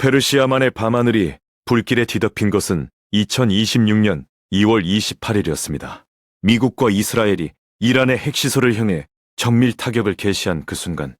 페르시아만의 밤하늘이 불길에 뒤덮인 것은 2026년 2월 28일이었습니다. 미국과 이스라엘이 이란의 핵시설을 향해 정밀 타격을 개시한 그 순간,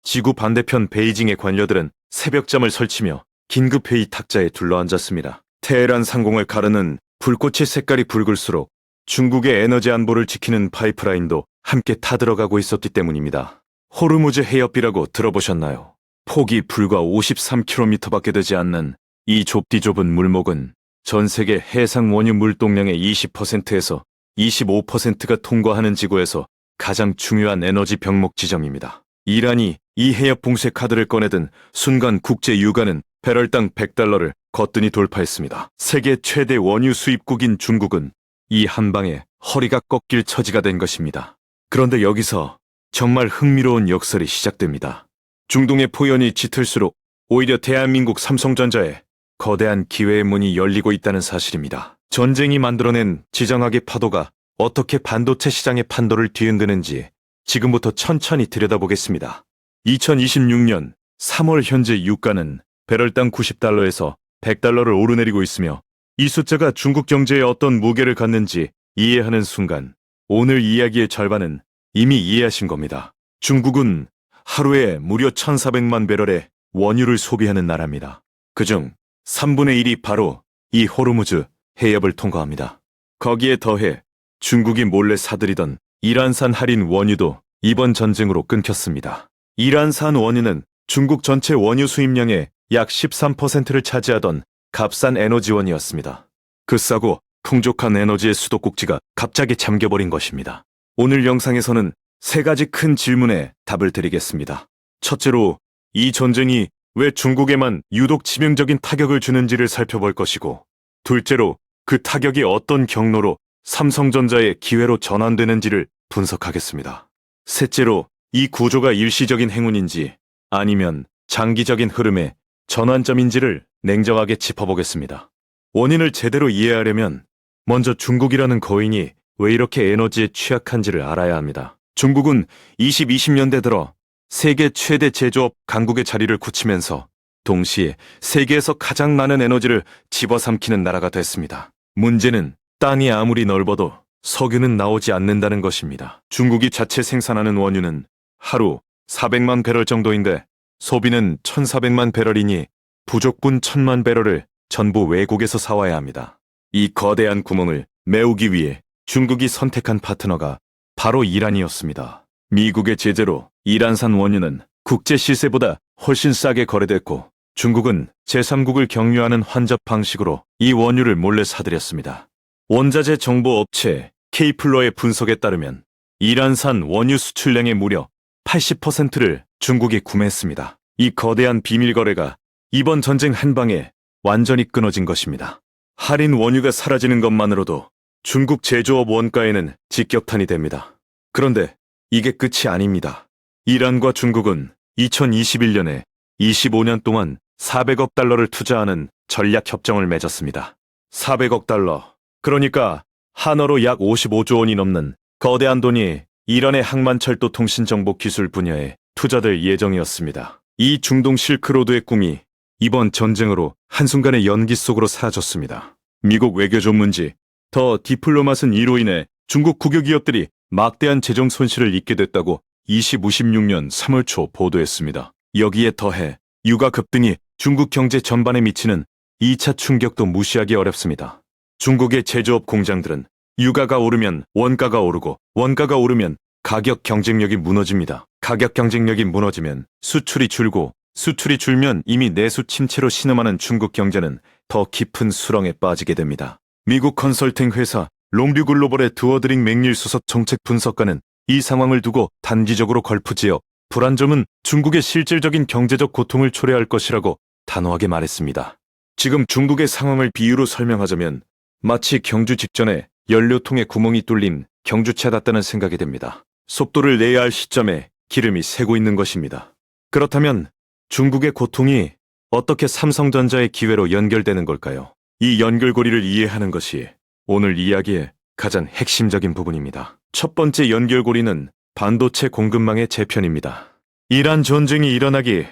지구 반대편 베이징의 관료들은 새벽잠을 설치며 긴급회의 탁자에 둘러앉았습니다. 테헤란 상공을 가르는 불꽃의 색깔이 붉을수록 중국의 에너지 안보를 지키는 파이프라인도 함께 타들어가고 있었기 때문입니다. 호르무즈 해협이라고 들어보셨나요? 폭이 불과 53km밖에 되지 않는 이 좁디 좁은 물목은 전 세계 해상 원유 물동량의 20%에서 25%가 통과하는 지구에서 가장 중요한 에너지 병목 지점입니다. 이란이 이 해협 봉쇄 카드를 꺼내든 순간 국제 유가는 배럴당 100달러를 거뜬히 돌파했습니다. 세계 최대 원유 수입국인 중국은 이 한 방에 허리가 꺾일 처지가 된 것입니다. 그런데 여기서 정말 흥미로운 역설이 시작됩니다. 중동의 포연이 짙을수록 오히려 대한민국 삼성전자에 거대한 기회의 문이 열리고 있다는 사실입니다. 전쟁이 만들어낸 지정학의 파도가 어떻게 반도체 시장의 판도를 뒤흔드는지 지금부터 천천히 들여다보겠습니다. 2026년 3월 현재 유가는 배럴당 90달러에서 100달러를 오르내리고 있으며, 이 숫자가 중국 경제에 어떤 무게를 갖는지 이해하는 순간 오늘 이야기의 절반은 이미 이해하신 겁니다. 중국은 하루에 무려 1,400만 배럴의 원유를 소비하는 나라입니다. 그중 3분의 1이 바로 이 호르무즈 해협을 통과합니다. 거기에 더해 중국이 몰래 사들이던 이란산 할인 원유도 이번 전쟁으로 끊겼습니다. 이란산 원유는 중국 전체 원유 수입량의 약 13%를 차지하던 값싼 에너지원이었습니다. 그 싸고 풍족한 에너지의 수도꼭지가 갑자기 잠겨버린 것입니다. 오늘 영상에서는 세 가지 큰 질문에 답을 드리겠습니다. 첫째로, 이 전쟁이 왜 중국에만 유독 치명적인 타격을 주는지를 살펴볼 것이고, 둘째로, 그 타격이 어떤 경로로 삼성전자의 기회로 전환되는지를 분석하겠습니다. 셋째로, 이 구조가 일시적인 행운인지 아니면 장기적인 흐름의 전환점인지를 냉정하게 짚어보겠습니다. 원인을 제대로 이해하려면 먼저 중국이라는 거인이 왜 이렇게 에너지에 취약한지를 알아야 합니다. 중국은 20년대 들어 세계 최대 제조업 강국의 자리를 굳히면서 동시에 세계에서 가장 많은 에너지를 집어삼키는 나라가 됐습니다. 문제는 땅이 아무리 넓어도 석유는 나오지 않는다는 것입니다. 중국이 자체 생산하는 원유는 하루 400만 배럴 정도인데 소비는 1,400만 배럴이니 부족분 1,000만 배럴을 전부 외국에서 사와야 합니다. 이 거대한 구멍을 메우기 위해 중국이 선택한 파트너가 바로 이란이었습니다. 미국의 제재로 이란산 원유는 국제 시세보다 훨씬 싸게 거래됐고, 중국은 제3국을 경유하는 환접 방식으로 이 원유를 몰래 사들였습니다. 원자재 정보 업체 K플러의 분석에 따르면 이란산 원유 수출량의 무려 80%를 중국이 구매했습니다. 이 거대한 비밀 거래가 이번 전쟁 한 방에 완전히 끊어진 것입니다. 할인 원유가 사라지는 것만으로도 중국 제조업 원가에는 직격탄이 됩니다. 그런데 이게 끝이 아닙니다. 이란과 중국은 2021년에 25년 동안 400억 달러를 투자하는 전략 협정을 맺었습니다. 400억 달러, 그러니까 한화로 약 55조 원이 넘는 거대한 돈이 이란의 항만철도 통신정보 기술 분야에 투자될 예정이었습니다. 이 중동 실크로드의 꿈이 이번 전쟁으로 한순간에 연기 속으로 사라졌습니다. 미국 외교 전문지 더 디플로맛은 이로 인해 중국 국유 기업들이 막대한 재정 손실을 입게 됐다고 2026년 3월 초 보도했습니다. 여기에 더해 유가 급등이 중국 경제 전반에 미치는 2차 충격도 무시하기 어렵습니다. 중국의 제조업 공장들은 유가가 오르면 원가가 오르고, 원가가 오르면 가격 경쟁력이 무너집니다. 가격 경쟁력이 무너지면 수출이 줄고, 수출이 줄면 이미 내수 침체로 신음하는 중국 경제는 더 깊은 수렁에 빠지게 됩니다. 미국 컨설팅 회사 롱뷰 글로벌의 드워드링 맥릴 수석 정책 분석가는 이 상황을 두고 단기적으로 걸프지어 불안 점은 중국의 실질적인 경제적 고통을 초래할 것이라고 단호하게 말했습니다. 지금 중국의 상황을 비유로 설명하자면 마치 경주 직전에 연료통에 구멍이 뚫린 경주차 같다는 생각이 듭니다. 속도를 내야 할 시점에 기름이 새고 있는 것입니다. 그렇다면 중국의 고통이 어떻게 삼성전자의 기회로 연결되는 걸까요? 이 연결고리를 이해하는 것이 오늘 이야기의 가장 핵심적인 부분입니다. 첫 번째 연결고리는 반도체 공급망의 재편입니다. 이란 전쟁이 일어나기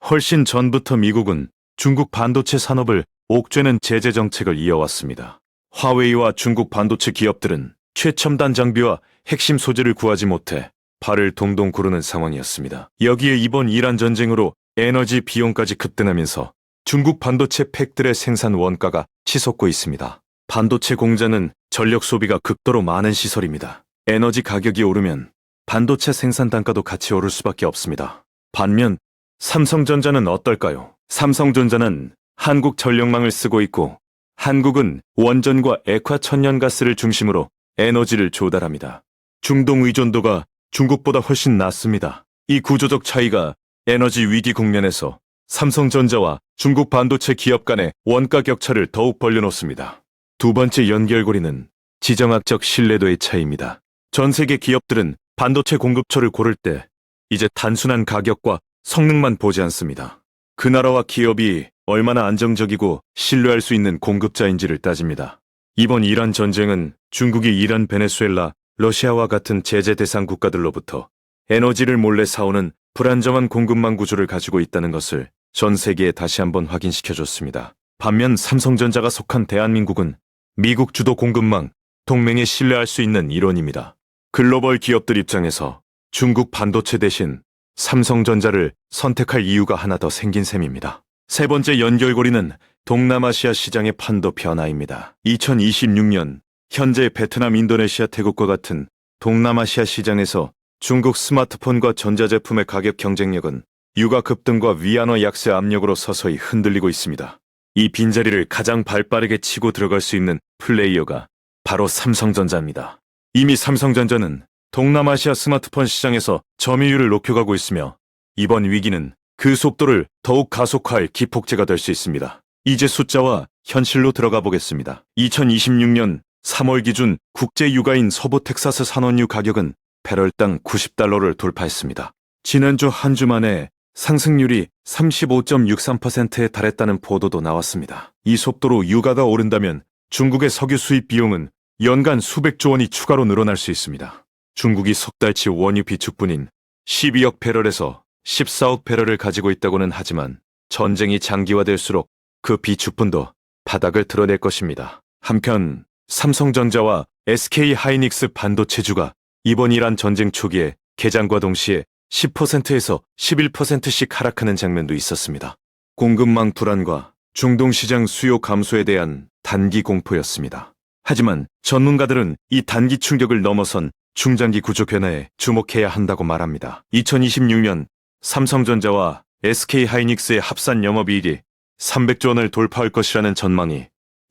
훨씬 전부터 미국은 중국 반도체 산업을 옥죄는 제재 정책을 이어왔습니다. 화웨이와 중국 반도체 기업들은 최첨단 장비와 핵심 소재를 구하지 못해 발을 동동 구르는 상황이었습니다. 여기에 이번 이란 전쟁으로 에너지 비용까지 급등하면서 중국 반도체 팩들의 생산 원가가 치솟고 있습니다. 반도체 공장은 전력 소비가 극도로 많은 시설입니다. 에너지 가격이 오르면 반도체 생산 단가도 같이 오를 수밖에 없습니다. 반면 삼성전자는 어떨까요? 삼성전자는 한국 전력망을 쓰고 있고 한국은 원전과 액화 천연가스를 중심으로 에너지를 조달합니다. 중동 의존도가 중국보다 훨씬 낮습니다. 이 구조적 차이가 에너지 위기 국면에서 삼성전자와 중국 반도체 기업 간의 원가 격차를 더욱 벌려놓습니다. 두 번째 연결고리는 지정학적 신뢰도의 차이입니다. 전 세계 기업들은 반도체 공급처를 고를 때 이제 단순한 가격과 성능만 보지 않습니다. 그 나라와 기업이 얼마나 안정적이고 신뢰할 수 있는 공급자인지를 따집니다. 이번 이란 전쟁은 중국이 이란, 베네수엘라, 러시아와 같은 제재 대상 국가들로부터 에너지를 몰래 사오는 불안정한 공급망 구조를 가지고 있다는 것을 전 세계에 다시 한번 확인시켜줬습니다. 반면 삼성전자가 속한 대한민국은 미국 주도 공급망, 동맹에 신뢰할 수 있는 일원입니다. 글로벌 기업들 입장에서 중국 반도체 대신 삼성전자를 선택할 이유가 하나 더 생긴 셈입니다. 세 번째 연결고리는 동남아시아 시장의 판도 변화입니다. 2026년 현재 베트남, 인도네시아, 태국과 같은 동남아시아 시장에서 중국 스마트폰과 전자제품의 가격 경쟁력은 유가 급등과 위안화 약세 압력으로 서서히 흔들리고 있습니다. 이 빈자리를 가장 발빠르게 치고 들어갈 수 있는 플레이어가 바로 삼성전자입니다. 이미 삼성전자는 동남아시아 스마트폰 시장에서 점유율을 높여가고 있으며 이번 위기는 그 속도를 더욱 가속화할 기폭제가 될 수 있습니다. 이제 숫자와 현실로 들어가 보겠습니다. 2026년 3월 기준 국제 유가인 서부 텍사스 산원유 가격은 배럴당 90달러를 돌파했습니다. 지난주 한 주 만에 상승률이 35.63%에 달했다는 보도도 나왔습니다. 이 속도로 유가가 오른다면 중국의 석유 수입 비용은 연간 수백조 원이 추가로 늘어날 수 있습니다. 중국이 석 달치 원유 비축분인 12억 배럴에서 14억 배럴을 가지고 있다고는 하지만 전쟁이 장기화될수록 그 비축분도 바닥을 드러낼 것입니다. 한편 삼성전자와 SK 하이닉스 반도체주가 이번 이란 전쟁 초기에 개장과 동시에 10%에서 11%씩 하락하는 장면도 있었습니다. 공급망 불안과 중동 시장 수요 감소에 대한 단기 공포였습니다. 하지만 전문가들은 이 단기 충격을 넘어선 중장기 구조 변화에 주목해야 한다고 말합니다. 2026년 삼성전자와 SK하이닉스의 합산 영업이익이 300조 원을 돌파할 것이라는 전망이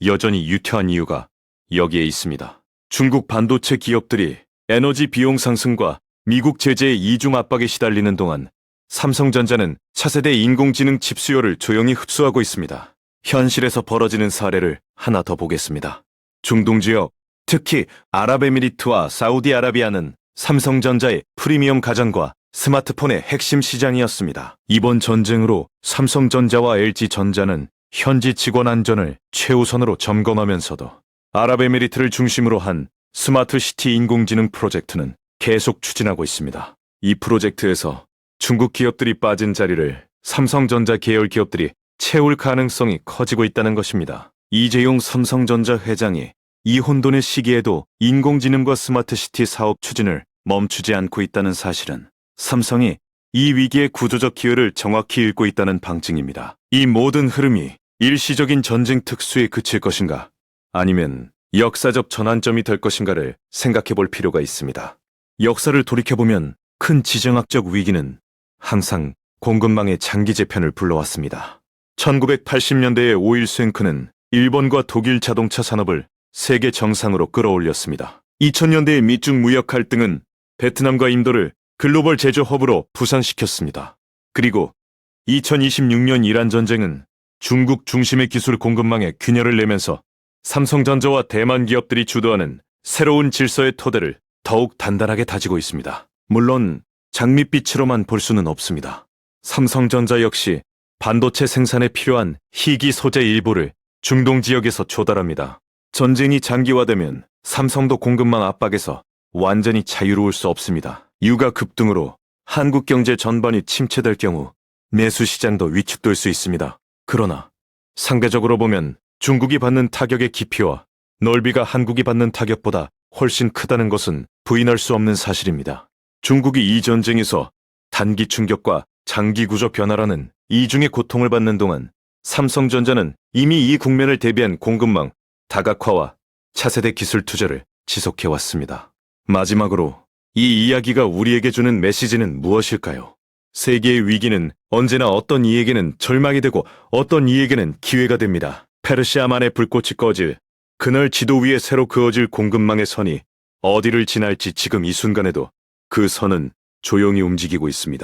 여전히 유효한 이유가 여기에 있습니다. 중국 반도체 기업들이 에너지 비용 상승과 미국 제재의 이중 압박에 시달리는 동안 삼성전자는 차세대 인공지능 칩 수요를 조용히 흡수하고 있습니다. 현실에서 벌어지는 사례를 하나 더 보겠습니다. 중동 지역, 특히 아랍에미리트와 사우디아라비아는 삼성전자의 프리미엄 가전과 스마트폰의 핵심 시장이었습니다. 이번 전쟁으로 삼성전자와 LG전자는 현지 직원 안전을 최우선으로 점검하면서도 아랍에미리트를 중심으로 한 스마트시티 인공지능 프로젝트는 계속 추진하고 있습니다. 이 프로젝트에서 중국 기업들이 빠진 자리를 삼성전자 계열 기업들이 채울 가능성이 커지고 있다는 것입니다. 이재용 삼성전자 회장이 이 혼돈의 시기에도 인공지능과 스마트시티 사업 추진을 멈추지 않고 있다는 사실은 삼성이 이 위기의 구조적 기회를 정확히 읽고 있다는 방증입니다. 이 모든 흐름이 일시적인 전쟁 특수에 그칠 것인가 아니면 역사적 전환점이 될 것인가를 생각해 볼 필요가 있습니다. 역사를 돌이켜보면 큰 지정학적 위기는 항상 공급망의 장기 재편을 불러왔습니다. 1980년대의 오일 쐐크는 일본과 독일 자동차 산업을 세계 정상으로 끌어올렸습니다. 2000년대의 미중 무역 갈등은 베트남과 인도를 글로벌 제조 허브로 부상시켰습니다. 그리고 2026년 이란 전쟁은 중국 중심의 기술 공급망에 균열을 내면서 삼성전자와 대만 기업들이 주도하는 새로운 질서의 토대를 더욱 단단하게 다지고 있습니다. 물론 장밋빛으로만 볼 수는 없습니다. 삼성전자 역시 반도체 생산에 필요한 희귀 소재 일부를 중동 지역에서 조달합니다. 전쟁이 장기화되면 삼성도 공급망 압박에서 완전히 자유로울 수 없습니다. 유가 급등으로 한국 경제 전반이 침체될 경우 매수 시장도 위축될 수 있습니다. 그러나 상대적으로 보면 중국이 받는 타격의 깊이와 넓이가 한국이 받는 타격보다 훨씬 크다는 것은 부인할 수 없는 사실입니다. 중국이 이 전쟁에서 단기 충격과 장기 구조 변화라는 이중의 고통을 받는 동안 삼성전자는 이미 이 국면을 대비한 공급망 다각화와 차세대 기술 투자를 지속해왔습니다. 마지막으로 이 이야기가 우리에게 주는 메시지는 무엇일까요? 세계의 위기는 언제나 어떤 이에게는 절망이 되고 어떤 이에게는 기회가 됩니다. 페르시아만의 불꽃이 꺼질 그날 지도 위에 새로 그어질 공급망의 선이 어디를 지날지 지금 이 순간에도 그 선은 조용히 움직이고 있습니다.